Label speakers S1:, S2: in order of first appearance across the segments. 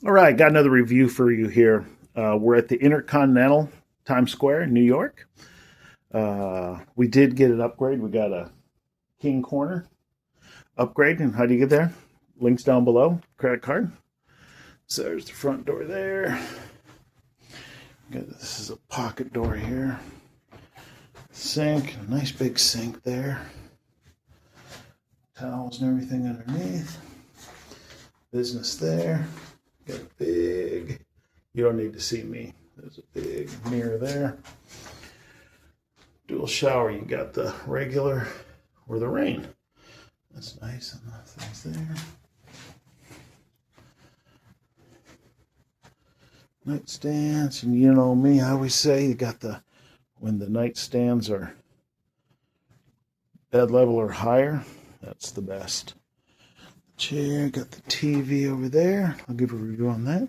S1: All right, got another review for you here. We're at the InterContinental Times Square, New York. We did get an upgrade. We got a king corner upgrade. And how do you get there? Links down below. Credit card. So there's the front door there. This is a pocket door here. Sink, a nice big sink there. Towels and everything underneath. Business there. Got a big, you don't need to see me. There's a big mirror there. Dual shower, you got the regular or the rain. That's nice, and the things there. Nightstands, and you know me, I always say you got when the nightstands are bed level or higher, that's the best. Chair, got the TV over there. I'll give a review on that.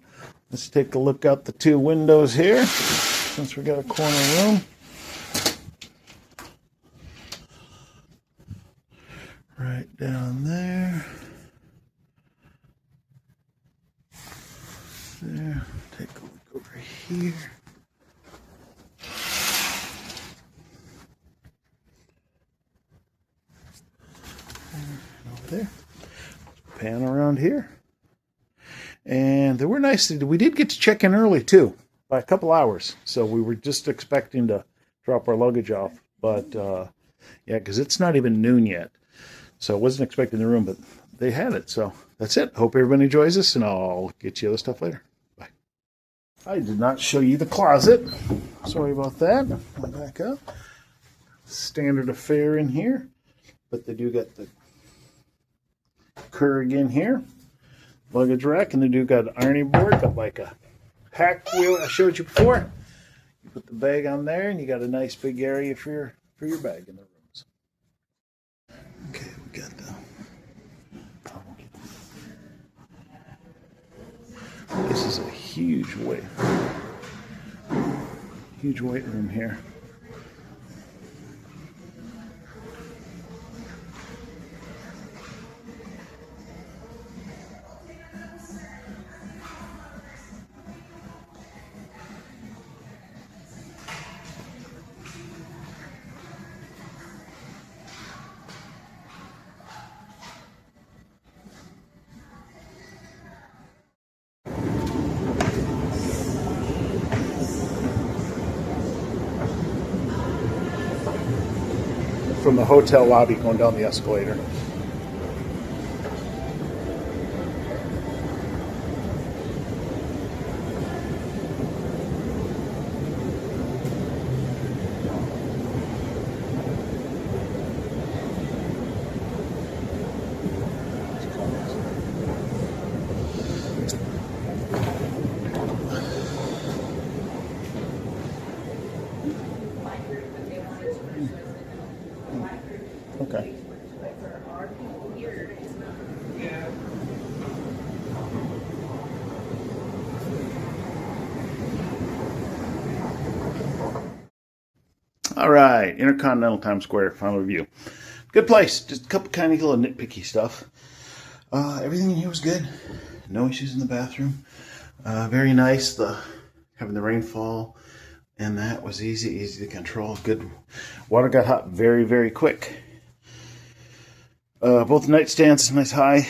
S1: Let's take a look out the two windows here, since we got a corner room. Right down there. There. Take a look over here. Over there. Pan around here. And they were nice. We did get to check in early too, by a couple hours. So we were just expecting to drop our luggage off. But yeah, because it's not even noon yet. So I wasn't expecting the room, but they had it. So that's it. Hope everybody enjoys this, and I'll get you other stuff later. Bye. I did not show you the closet. Sorry about that. I'll back up. Standard affair in here. But they do got the Kurg in here, luggage rack, and they do got an ironing board, got like a pack wheel I showed you before. You put the bag on there, and you got a nice big area for your bag in the rooms. Okay, we got this is a huge weight room here. From the hotel lobby going down the escalator. Okay. All right, InterContinental Times Square, final review. Good place, just a couple kind of little nitpicky stuff. Everything in here was good. No issues in the bathroom. Very nice, having the rainfall, and that was easy to control. Good. Water got hot very, very quick. Both nightstands, nice high.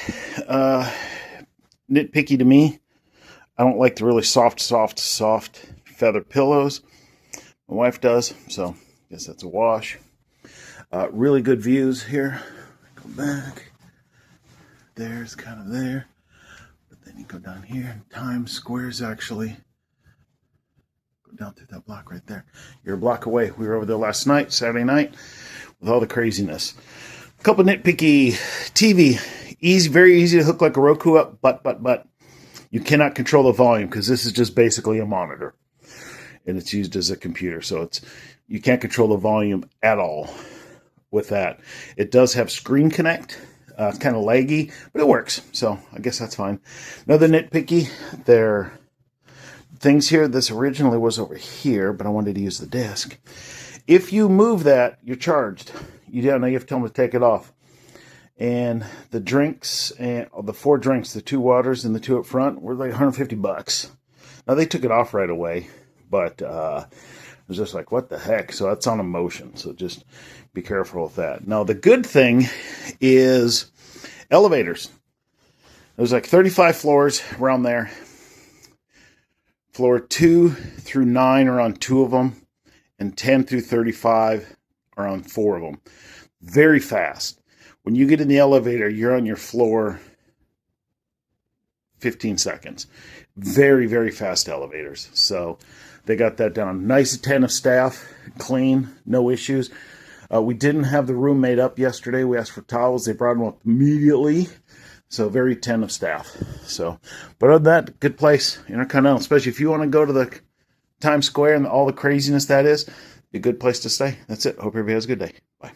S1: Nitpicky to me. I don't like the really soft feather pillows. My wife does, so I guess that's a wash. Really good views here. Go back. There's kind of there. But then you go down here. Times Square is actually, go down through that block right there. You're a block away. We were over there last night, Saturday night, with all the craziness. A couple nitpicky. TV, very easy to hook like a Roku up, but you cannot control the volume because this is just basically a monitor, and it's used as a computer, so you can't control the volume at all with that. It does have Screen Connect. It's kind of laggy, but it works, so I guess that's fine. Another nitpicky, there things here. This originally was over here, but I wanted to use the desk. If you move that, you're charged. Now you have to tell them to take it off. And the drinks, and the 4 drinks, the 2 waters and the 2 up front, were like $150. Now, they took it off right away, but it was just like, what the heck? So that's on emotion, so just be careful with that. Now, the good thing is elevators. There's like 35 floors around there. Floor 2 through 9 are on 2 of them, and 10 through 35 are on 4 of them. Very fast. When you get in the elevator, you're on your floor 15 seconds. Very, very fast elevators. So they got that down. Nice attentive staff, clean, no issues. We didn't have the room made up yesterday. We asked for towels. They brought them up immediately. So very attentive staff. So, but other than that, good place, InterContinental. Especially if you want to go to the Times Square and all the craziness that is, a good place to stay. That's it. Hope everybody has a good day. Bye.